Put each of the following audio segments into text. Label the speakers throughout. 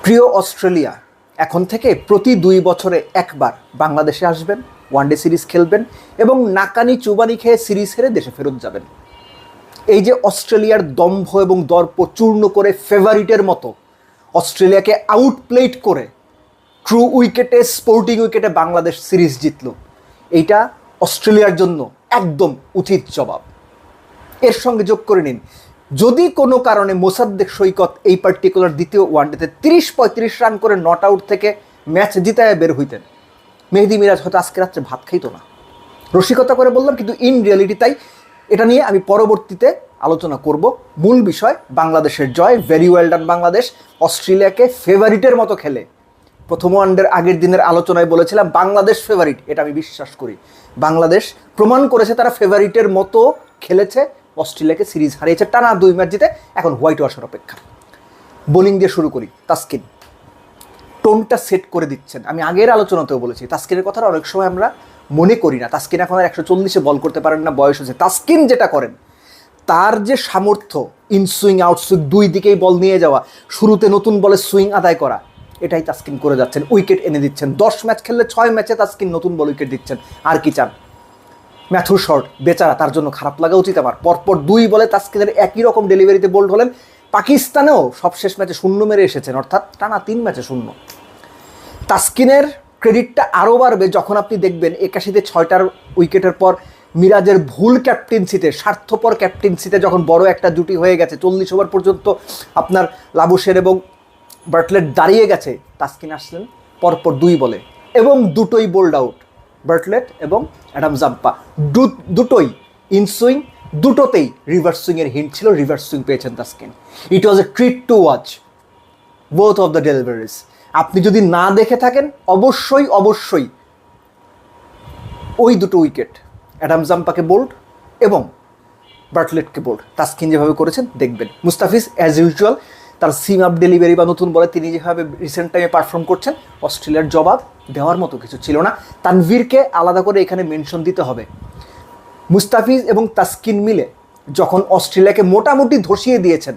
Speaker 1: প্রিয় অস্ট্রেলিয়া, এখন থেকে প্রতি 2 বছরে একবার বাংলাদেশে আসবেন, ওয়ানডে সিরিজ খেলবেন এবং নাকানি চুবানি খেয়ে সিরিজ হেরে দেশে ফেরত যাবেন। এই যে অস্ট্রেলিয়ার দম্ভ এবং দর্প চূর্ণ করে ফেভারিটের মতো অস্ট্রেলিয়াকে আউটপ্লেড করে ট্রু উইকেটে, স্পোর্টিং উইকেটে বাংলাদেশ সিরিজ জিতল, এইটা অস্ট্রেলিয়ার জন্য একদম উচিত জবাব। এর সঙ্গে যোগ করে নিন, যদি কোনো কারণে মোসাদ্দেক সৈকত এই পার্টিকুলার দ্বিতীয় ওয়ানডেতে 30-35 রান করে নট আউট থেকে ম্যাচ জিতায় বের হইতেন, মেহেদী মিরাজ হয়তো আজকে রাত্রে ভাত খাইতো না। রসিকতা করে বললাম, কিন্তু ইন রিয়ালিটি তাই। এটা নিয়ে আমি পরবর্তীতে আলোচনা করব। মূল বিষয় বাংলাদেশের জয়, ভেরি ওয়েল ডান বাংলাদেশ। অস্ট্রেলিয়াকে ফেভারিটের মতো খেলে প্রথম ওয়ানডের আগের দিনের আলোচনায় বলেছিলাম বাংলাদেশ ফেভারিট, এটা আমি বিশ্বাস করি। বাংলাদেশ প্রমাণ করেছে তারা ফেভারিটের মতো খেলেছে, অস্ট্রেলিয়াকে সিরিজ হারিয়েছে টানা 2 ম্যাচ জিতে। এখন হোয়াইট ওয়াশের অপেক্ষা। বোলিং দিয়ে শুরু করি। তাসকিন টোনটা সেট করে দিচ্ছেন। আমি আগের আলোচনাতেও বলেছি, তাসকিনের কথাটা অনেক সময় আমরা মনে করি না। তাসকিন এখন আর 140-এ বল করতে পারেন না, বয়স হয়েছে। তাসকিন যেটা করেন, তার যে সামর্থ্য, ইনসুইং আউটসুইং 2 দিকেই বল নিয়ে যাওয়া, শুরুতে নতুন বলে সুইং আদায় করা, এটাই তাসকিন করে যাচ্ছেন। উইকেট এনে দিচ্ছেন। 10 ম্যাচ খেললে 6 ম্যাচে তাসকিন নতুন বল উইকেট দিচ্ছেন। আর কি চান? ম্যাথুর শর্ট বেচারা, তার জন্য খারাপ লাগা উচিত আমার। পরপর 2 বলে তাসকিনের একই রকম ডেলিভারিতে বোল্ড হলেন। পাকিস্তানেও সবশেষ ম্যাচে 0 মেরে এসেছেন, অর্থাৎ টানা 3 ম্যাচে 0। তাসকিনের ক্রেডিটটা আরও বাড়বে যখন আপনি দেখবেন 81-তে 6টার উইকেটের পর মিরাজের ভুল ক্যাপ্টেন্সিতে, স্বার্থপর ক্যাপ্টেন্সিতে যখন বড় একটা জুটি হয়ে গেছে, 40 ওভার পর্যন্ত আপনার লাবুশের এবং বার্টলেট দাঁড়িয়ে গেছে, তাসকিন আসলেন পরপর 2 বলে এবং দুটোই বোল্ড আউট। বার্টলেট এবং অ্যাডাম জাম্পা দুটোই ইনসুইং, দুটোতেই রিভার্স সুইংয়ের হিন্ট ছিল। রিভার্স সুইং পেয়েছেন Taskin. It was a treat to watch both of the deliveries. আপনি যদি না দেখে থাকেন, অবশ্যই ওই দুটো উইকেট, অ্যাডাম জাম্পাকে বোল্ড এবং বার্টলেটকে বোল্ড, তাসকিন যেভাবে করেছেন দেখবেন। মুস্তাফিজ অ্যাজ ইউজুয়াল তার সিম আপ ডেলিভারি বা নতুন বলে তিনি যেভাবে রিসেন্ট টাইমে পারফর্ম করছেন, অস্ট্রেলিয়ার জবাব দেওয়ার মতো কিছু ছিল না। তানভীরকে আলাদা করে এখানে মেনশন দিতে হবে। মুস্তাফিজ এবং তাসকিন মিলে যখন অস্ট্রেলিয়াকে মোটামুটি ধসিয়ে দিয়েছেন,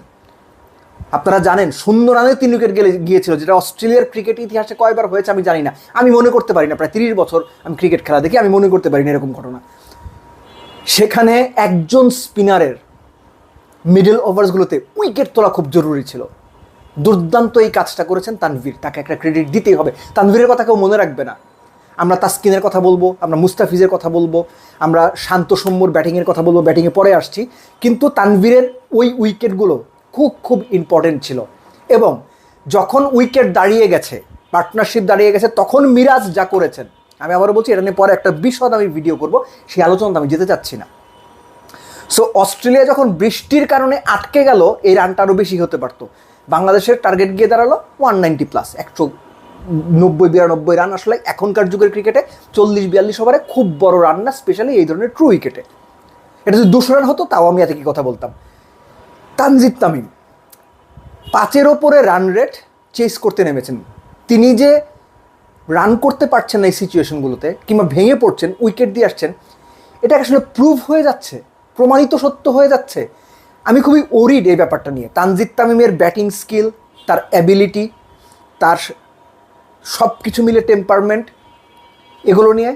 Speaker 1: আপনারা জানেন 0 রানে 3 উইকেট গিয়েছিল, যেটা অস্ট্রেলিয়ার ক্রিকেট ইতিহাসে কয়বার হয়েছে আমি জানি না। আমি মনে করতে পারি না, প্রায় 30 বছর আমি ক্রিকেট খেলা দেখি, আমি মনে করতে পারি না এরকম ঘটনা। সেখানে একজন স্পিনারের মিডল ওভার্সগুলোতে উইকেট তোলা খুব জরুরি ছিল। দুর্দান্ত এই কাজটা করেছেন তানভীর, তাকে একটা ক্রেডিট দিতেই হবে। তানভীরের কথা কেউ মনে রাখবে না। আমরা তাসকিনের কথা বলবো, আমরা মুস্তাফিজের কথা বলবো, আমরা শান্ত সৌম্যর ব্যাটিংয়ের কথা বলবো, ব্যাটিংয়ে পরে আসছি, কিন্তু তানভীরের ওই উইকেটগুলো খুব ইম্পর্টেন্ট ছিল। এবং যখন উইকেট দাঁড়িয়ে গেছে, পার্টনারশিপ দাঁড়িয়ে গেছে, তখন মিরাজ যা করেছেন, আমি আবারও বলছি, এটা নিয়ে পরে একটা বিশদ আমি ভিডিও করব, সেই আলোচনাতে আমি যেতে চাচ্ছি না। সো অস্ট্রেলিয়া যখন বৃষ্টির কারণে আটকে গেল, এই রানটা আরও বেশি হতে পারতো। বাংলাদেশের টার্গেট গিয়ে দাঁড়ালো 190+, 190-92 রান। আসলে এখনকার যুগের ক্রিকেটে 40-42 ওভারে খুব বড় রান না, স্পেশালি এই ধরনের ট্রু উইকেটে। এটা যদি 200 রান হতো তাও আমি এত কি কথা বলতাম। তানজিদ তামিম 5-এর ওপরে রান রেট চেস করতে নেমেছেন। তিনি যে রান করতে পারছেন না এই সিচুয়েশনগুলোতে, কিংবা ভেঙে পড়ছেন, উইকেট দিয়ে আসছেন, এটা আসলে প্রুভ হয়ে যাচ্ছে, প্রমাণিত সত্য হয়ে যাচ্ছে। আমি খুবই ওরিড এই ব্যাপারটা নিয়ে। তানজিদ তামিমের ব্যাটিং স্কিল, তার অ্যাবিলিটি, তার সব কিছু মিলে টেম্পারমেন্ট, এগুলো নিয়ে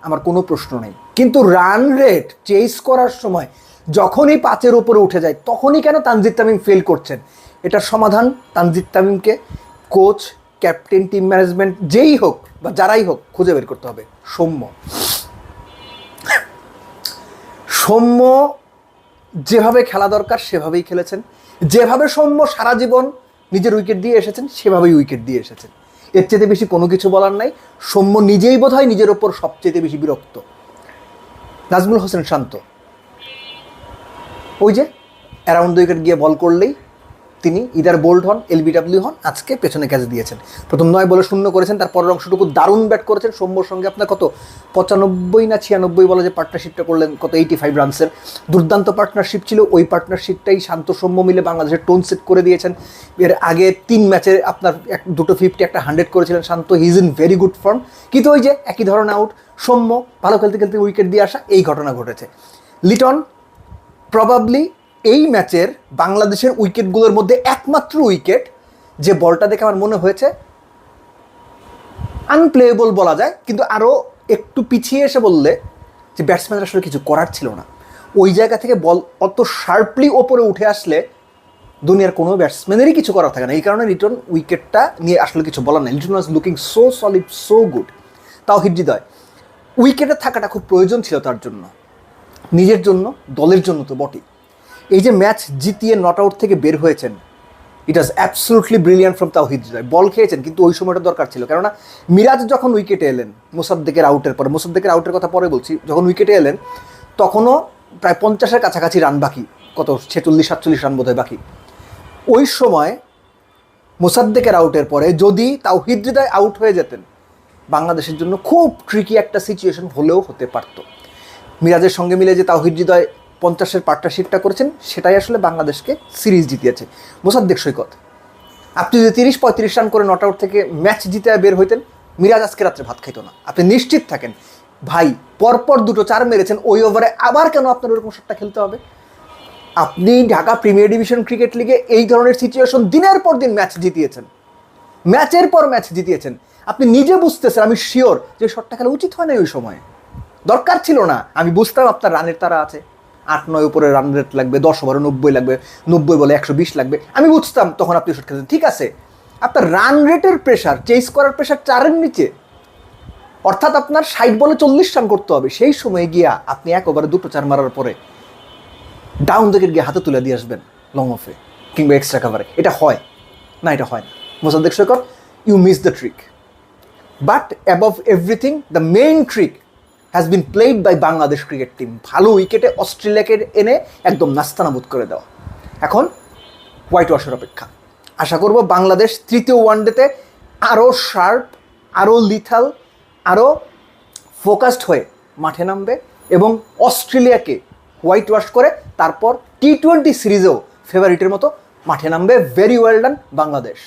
Speaker 1: আমার কোনো প্রশ্ন নেই। কিন্তু রান রেট চেস করার সময় যখনই 5-এর উপরে উঠে যায়, তখনই কেন তানজিদ তামিম ফেল করছেন? এটার সমাধান তানজিদ তামিমকে কোচ, ক্যাপ্টেন, টিম ম্যানেজমেন্ট যেই হোক বা যারাই হোক খুঁজে বের করতে হবে। সৌম্য যেভাবে খেলা দরকার সেভাবেই খেলেছেন। যেভাবে সৌম্য সারা জীবন নিজের উইকেট দিয়ে এসেছেন, সেভাবেই উইকেট দিয়ে এসেছেন। এর চেয়ে বেশি কোনো কিছু বলার নাই। সৌম্য নিজেই বোধহয় নিজের ওপর সবচেয়ে বেশি বিরক্ত। নাজমুল হোসেন শান্ত, ওই যে অ্যারাউন্ড দ্য উইকেট গিয়ে বল করলেই তিনি ইদার বোল্ড হন, এলবিডব্লিউ হন। আজকে পেছনে ক্যাচ দিয়েছেন, প্রথম 9 বলে 0 করেছেন, তারপরের অংশটুকু দারুণ ব্যাট করেছেন। সৌম্যর সঙ্গে আপনার কত 95 না 96 বলে যে পার্টনারশিপটা করলেন, কত 85 রানসের দুর্দান্ত পার্টনারশিপ ছিল। ওই পার্টনারশিপটাই শান্ত সৌম্য মিলে বাংলাদেশের টোন সেট করে দিয়েছেন। এর আগে 3 ম্যাচে আপনার 2টো 50, একটা 100 করেছিলেন Shanto. He is in very good form. কিন্তু ওই যে একই ধরনের আউট, সৌম্য ভালো খেলতে খেলতে উইকেট দিয়ে আসা, এই ঘটনা ঘটেছে। লিটন প্রবাবলি এই ম্যাচের বাংলাদেশের উইকেটগুলোর মধ্যে একমাত্র উইকেট যে বলটা দেখে আমার মনে হয়েছে আনপ্লেয়েবল বলা যায়, কিন্তু আরও একটু পিছিয়ে এসে বললে যে ব্যাটসম্যানরা আসলে কিছু করার ছিল না। ওই জায়গা থেকে বল অত শার্পলি ওপরে উঠে আসলে দুনিয়ার কোনো ব্যাটসম্যানেরই কিছু করার থাকে না। এই কারণে লিটন উইকেটটা নিয়ে আসলে কিছু বলার নাই। Liton was looking so solid, so good. Towhid Hridoy উইকেটে থাকাটা খুব প্রয়োজন ছিল তার জন্য, নিজের জন্য, দলের জন্য তো বটেই। এই যে ম্যাচ জিতিয়ে নট আউট থেকে বের হয়েছেন, ইট ওয়াজ absolutely brilliant from Towhid Hridoy. বল খেয়েছেন, কিন্তু ওই সময়টা দরকার ছিল। কেননা মিরাজ যখন উইকেটে এলেন মোসাদ্দেকের আউটের পরে, মোসাদ্দেকের আউটের কথা পরে বলছি, যখন উইকেটে এলেন তখনও প্রায় 50-এর কাছাকাছি রান বাকি, কত 46-47 রান বোধহয় বাকি। ওই সময় মোসাদ্দেকের আউটের পরে যদি তাওহিদ হৃদয় আউট হয়ে যেতেন, বাংলাদেশের জন্য খুব ট্রিকি একটা সিচুয়েশন হলেও হতে পারত। মিরাজের সঙ্গে মিলে যে তাওহিদ হৃদয় 50-এর পার্টনারশিপটা করেছেন, সেটাই আসলে বাংলাদেশকে সিরিজ জিতিয়েছে। মোসাদ্দেক সৈকত, আপনি যদি 30-35 রান করে নট আউট থেকে ম্যাচ জিতে বের হইতেন, মিরাজ আজকে রাত্রে ভাত খাইতো না। আপনি নিশ্চিত থাকেন ভাই, পরপর 2 4 মেরেছেন, ওই ওভারে আবার কেন আপনার ওরকম শটটা খেলতে হবে? আপনি ঢাকা প্রিমিয়ার ডিভিশন ক্রিকেট লিগে এই ধরনের সিচুয়েশন দিনের পর দিন ম্যাচ জিতিয়েছেন, ম্যাচের পর ম্যাচ জিতিয়েছেন। আপনি নিজে বুঝতেছেন, আমি শিওর যে শটটা খেলা উচিত হয় না, ওই সময় দরকার ছিল না। আমি বুঝতাম আপনার রানের তারা আছে, 8-9 উপরে রান রেট লাগবে, 10 ওভারে 90 লাগবে, 90 বলে 120 লাগবে, আমি বুঝতাম তখন আপনি শট খেলছেন। ঠিক আছে, আপনার রান রেটের প্রেশার, চেস করার প্রেশার 4-এর নিচে, অর্থাৎ আপনার 60 বলে 40 রান করতে হবে। সেই সময় গিয়া আপনি 1 ওভারে 2 4 মারার পরে ডাউন উইকেট গিয়ে হাতে তুলে দিয়ে আসবেন লং অফে কিংবা এক্সট্রা কাভারে। এটা হয় না, এটা হয় না। Mosaddek Saikat, you miss the trick, but above everything the main trick has been played by Bangladesh cricket team. ভালো উইকেটে অস্ট্রেলিয়াকে এনে একদম নাস্তানাবুদ করে দেওয়া। এখন হোয়াইট ওয়াশের অপেক্ষা। আশা করব বাংলাদেশ তৃতীয় ওয়ানডেতে আরও শার্প, আরও লিথাল, আরও ফোকাসড হয়ে মাঠে নামবে এবং অস্ট্রেলিয়াকে হোয়াইট ওয়াশ করে তারপর T20 সিরিজেও ফেভারিটের মতো মাঠে নামবে। Very well done Bangladesh.